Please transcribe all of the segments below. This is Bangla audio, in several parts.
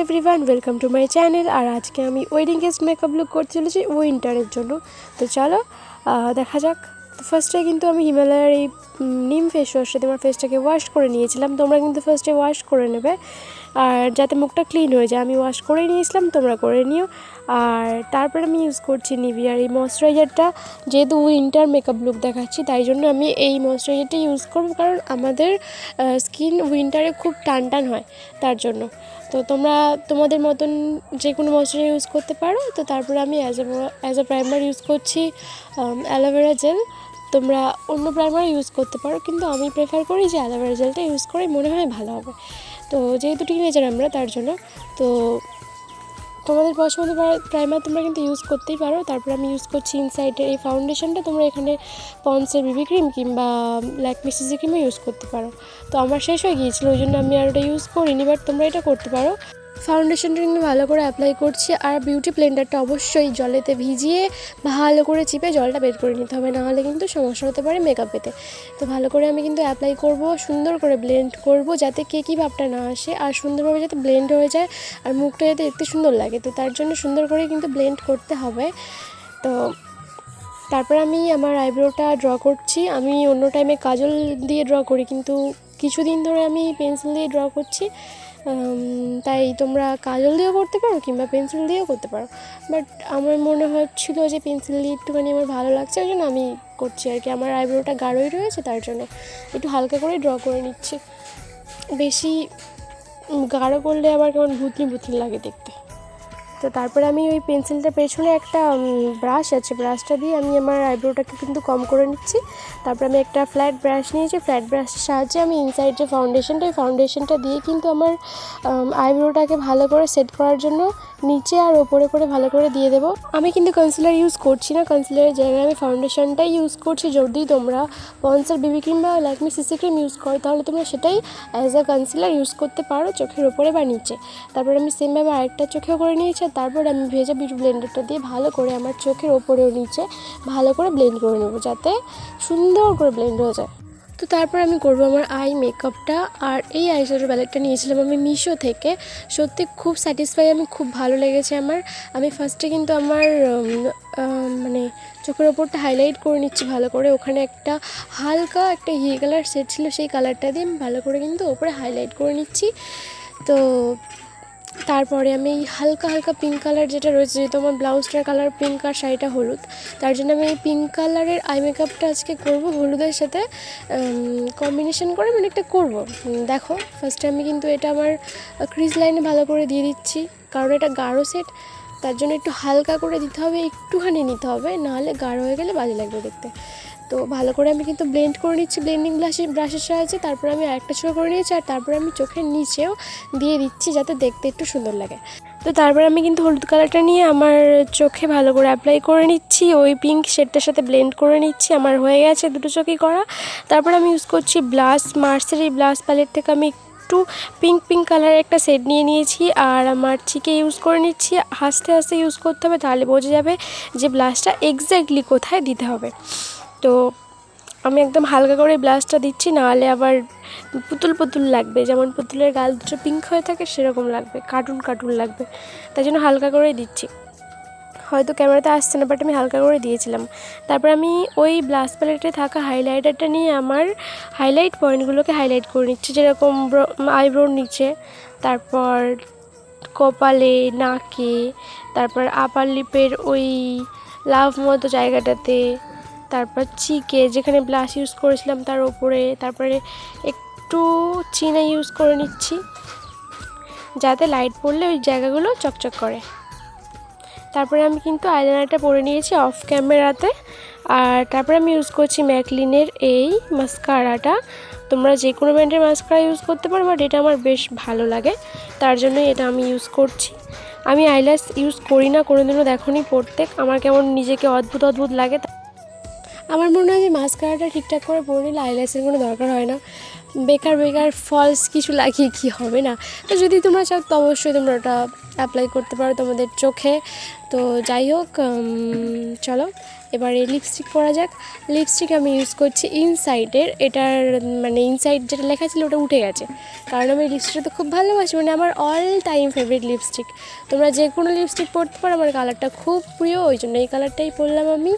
Everyone welcome to my channel. আর আজকে আমি ওয়েডিং গেস্ট মেকআপ লুক করতে চলেছি উইন্টারের জন্য। তো চলো দেখা যাক। তো ফার্স্টে কিন্তু আমি হিমালয়ের এই নিম ফেস ওয়াশে আমার ফেসটাকে ওয়াশ করে নিয়েছিলাম। তোমরা কিন্তু ফার্স্টে ওয়াশ করে নেবে আর যাতে মুখটা ক্লিন হয়ে যায়। আমি ওয়াশ করে নিয়েছিলাম, তোমরা করে নিও। আর তারপরে আমি ইউজ করছি নিভিয়ার এই ময়শ্চারাইজারটা। যেহেতু উইন্টার মেকআপ লুক দেখাচ্ছি তাই জন্য আমি এই ময়শ্চারাইজারটা ইউজ করব, কারণ আমাদের স্কিন উইন্টারে খুব টান টান হয় তার জন্য। তো তোমরা তোমাদের মতন যে কোনো ময়শ্চারাইজার ইউজ করতে পারো। তো তারপরে আমি অ্যাজ আ প্রাইমার ইউজ করছি অ্যালোভেরা জেল। তোমরা অন্য প্রাইমার ইউজ করতে পারো, কিন্তু আমি প্রেফার করি যে অ্যালোভেরা জেলটা ইউজ করে মনে হয় ভালো হবে। তো যেহেতু টিনেজার আমরা তার জন্য তো তোমাদের পছন্দ প্রাইমার তোমরা কিন্তু ইউজ করতেই পারো। তারপর আমি ইউজ করছি ইনসাইডের এই ফাউন্ডেশনটা। তোমরা এখানে পন্ডসের বিবি ক্রিম কিংবা ল্যাকমি সিসি ক্রিমও ইউজ করতে পারো। তো আমার শেষ হয়ে গিয়েছিলো, ওই জন্য আমি আর ওটা ইউজ করিনি, বাট তোমরা এটা করতে পারো। ফাউন্ডেশনটা কিন্তু ভালো করে অ্যাপ্লাই করছি। আর বিউটি ব্লেন্ডারটা অবশ্যই জলেতে ভিজিয়ে ভালো করে চিপে জলটা বের করে নিতে হবে, নাহলে কিন্তু সমস্যা হতে পারে মেকআপেতে। তো ভালো করে আমি কিন্তু অ্যাপ্লাই করব, সুন্দর করে ব্লেন্ড করব যাতে কেকি ভাবটা না আসে, আর সুন্দরভাবে যাতে ব্লেন্ড হয়ে যায় আর মুখটা যাতে দেখতে সুন্দর লাগে। তো তার জন্য সুন্দর করে কিন্তু ব্লেন্ড করতে হবে। তো তারপর আমি আমার আইব্রোটা ড্র করছি। আমি অন্য টাইমে কাজল দিয়ে ড্র করি, কিন্তু কিছুদিন ধরে আমি পেন্সিল দিয়ে ড্র করছি। তাই তোমরা কাজল দিয়েও করতে পারো কিংবা পেন্সিল দিয়েও করতে পারো, বাট আমার মনে হচ্ছিলো যে পেন্সিল দিয়ে একটুখানি আমার ভালো লাগছে, ওই জন্য আমি করছি আর কি। আমার আইব্রোটা গাঢ়ই রয়েছে তার জন্য একটু হালকা করে ড্র করে নিচ্ছি। বেশি গাঢ় করলে আবার কেমন ভুতনি ভুতনি লাগে দেখতে। তো তারপরে আমি ওই পেন্সিলটার পেছনে একটা ব্রাশ আছে, ব্রাশটা দিয়ে আমি আমার আইব্রোটাকে কিন্তু কম করে নিচ্ছি। তারপরে আমি একটা ফ্ল্যাট ব্রাশ নিয়েছি, ফ্ল্যাট ব্রাশের সাহায্যে আমি ইনসাইড যে ফাউন্ডেশনটা দিয়ে কিন্তু আমার আইব্রোটাকে ভালো করে সেট করার জন্য নিচে আর ওপরে করে ভালো করে দিয়ে দেবো। আমি কিন্তু কনসিলার ইউজ করছি না, কনসিলারের জায়গায় আমি ফাউন্ডেশনটাই ইউজ করছি। যদি তোমরা পন্ডসের বিবি ক্রিম বা ল্যাকমি সিসি ক্রিম ইউজ করো তাহলে তোমরা সেটাই অ্যাজ আ কনসিলার ইউজ করতে পারো চোখের ওপরে বা নিচে। তারপর আমি সেমভাবে আরেকটা চোখেও করে নিয়েছি। আর তারপর আমি ভেজা বিউটি ব্লেন্ডারটা দিয়ে ভালো করে আমার চোখের ওপরেও নিচে ভালো করে ব্লেন্ড করে নেবো যাতে সুন্দর করে ব্লেন্ড হয়ে যায়। তো তারপর আমি করবো আমার আই মেকআপটা। আর এই আইশ্যাডো প্যালেটটা নিয়েছিলাম আমি মিশো থেকে, সত্যি খুব স্যাটিসফাই, আমি খুব ভালো লেগেছে আমার। আমি ফার্স্টে কিন্তু আমার মানে চোখের ওপরটা হাইলাইট করে নিচ্ছি ভালো করে। ওখানে একটা হালকা একটা ঘিয়ে কালার সেট ছিল, সেই কালারটা দিয়ে আমি ভালো করে কিন্তু ওপরে হাইলাইট করে নিচ্ছি। তো তারপরে আমি এই হালকা হালকা পিঙ্ক কালার যেটা রয়েছে, যেহেতু আমার ব্লাউজটার কালার পিঙ্ক আর শাড়িটা হলুদ, তার জন্য আমি এই পিঙ্ক কালারের আই মেকআপটা আজকে করব হলুদের সাথে কম্বিনেশন করে, মানে একটা করবো। দেখো ফার্স্টে আমি কিন্তু এটা আমার ক্রিজ লাইনে ভালো করে দিয়ে দিচ্ছি, কারণ এটা গাঢ় সেট, তার জন্য একটু হালকা করে দিতে হবে, একটুখানি নিতে হবে, নাহলে গাঢ় হয়ে গেলে বাজে লাগবে দেখতে। তো ভালো করে আমি কিন্তু ব্লেন্ড করে নিচ্ছি ব্লেন্ডিং ব্রাশের সাহায্যে। তারপর আমি আরেকটা ছোটো করে নিয়েছি, আর তারপরে আমি চোখের নিচেও দিয়ে দিচ্ছি যাতে দেখতে একটু সুন্দর লাগে। তো তারপর আমি কিন্তু হলুদ কালারটা নিয়ে আমার চোখে ভালো করে অ্যাপ্লাই করে নিচ্ছি, ওই পিঙ্ক শেডটার সাথে ব্লেন্ড করে নিচ্ছি। আমার হয়ে গেছে দুটো চোখই করা। তারপর আমি ইউজ করছি ব্লাশ, মার্সের এই ব্লাশ প্যালেট থেকে আমি একটু পিঙ্ক কালারের একটা শেড নিয়ে নিয়েছি, আর আমার চিকে ইউজ করে নিচ্ছি। আস্তে আস্তে ইউজ করতে হবে, তাহলে বোঝা যাবে যে ব্লাশটা এক্স্যাক্টলি কোথায় দিতে হবে। তো আমি একদম হালকা করে ব্লাশটা দিচ্ছি, নাহলে আবার পুতুল লাগবে, যেমন পুতুলের গাল দুটো পিঙ্ক হয়ে থাকে সেরকম লাগবে, কার্টুন লাগবে, তাই জন্য হালকা করেই দিচ্ছি। হয়তো ক্যামেরাতে আসছে না, বাট আমি হালকা করে দিয়েছিলাম। তারপর আমি ওই ব্লাশ প্যালেটে থাকা হাইলাইটারটা নিয়ে আমার হাইলাইট পয়েন্টগুলোকে হাইলাইট করে নিচ্ছি, যেরকম আইব্রোর নিচে, তারপর কপালে, নাকে, তারপর আপার লিপের ওই লাভ মতো জায়গাটাতে, তারপর চিকে যেখানে ব্লাশ ইউজ করেছিলাম তার ওপরে, তারপরে একটু চিনা ইউজ করে নিচ্ছি যাতে লাইট পড়লে ওই জায়গাগুলো চকচক করে। তারপরে আমি কিন্তু আইলাইনারটা পরে নিয়েছি অফ ক্যামেরাতে। আর তারপরে আমি ইউজ করছি ম্যাকলিনের এই মাস্কারাটা। তোমরা যে কোনো ব্র্যান্ডের মাস্কারা ইউজ করতে পারো, বাট এটা আমার বেশ ভালো লাগে, তার জন্যই এটা আমি ইউজ করছি। আমি আইল্যাশ ইউজ করি না কোনোদিনও, দেখোনি পড়তে আমার কেমন নিজেকে অদ্ভুত লাগে। আমার মনে হয় যে মাস্কারাটা ঠিকঠাক করে পরে নিলে আইল্যাশের কোনো দরকার হয় না, বেকার বেকার ফলস কিছু লাগিয়ে কি হবে না। তো যদি তোমরা চাও তো অবশ্যই তোমরা ওটা অ্যাপ্লাই করতে পারো তোমাদের চোখে। তো যাই হোক, চলো এবারে লিপস্টিক পরা যাক। লিপস্টিক আমি ইউজ করছি ইনসাইডের, এটার মানে ইনসাইড যেটা লেখা ছিল ওটা উঠে গেছে, কারণ আমি লিপস্টিকটা তো খুব ভালোবাসি, মানে আমার অল টাইম ফেভারিট লিপস্টিক। তোমরা যে কোনো লিপস্টিক পরতে পারো, আমার কালারটা খুব প্রিয়, ওই জন্য এই কালারটাই পরলাম আমি।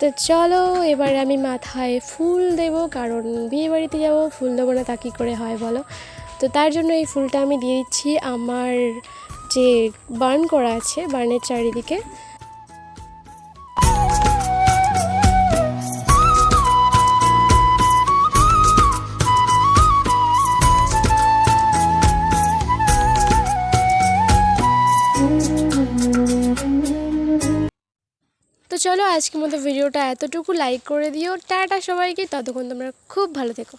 তো চলো এবারে আমি মাথায় ফুল দেব, কারণ বিয়ে বাড়িতে যাবো, ফুল দেবো না তা কী করে হয় বলো। তো তার জন্য এই ফুলটা আমি দিয়ে দিচ্ছি আমার যে বার্ন করা আছে বার্নের চারিদিকে। তো চলো আজকের মতো ভিডিওটা এতটুকু, লাইক করে দিও, টাটা সবাইকে, ততক্ষণ তোমরা খুব ভালো থেকো।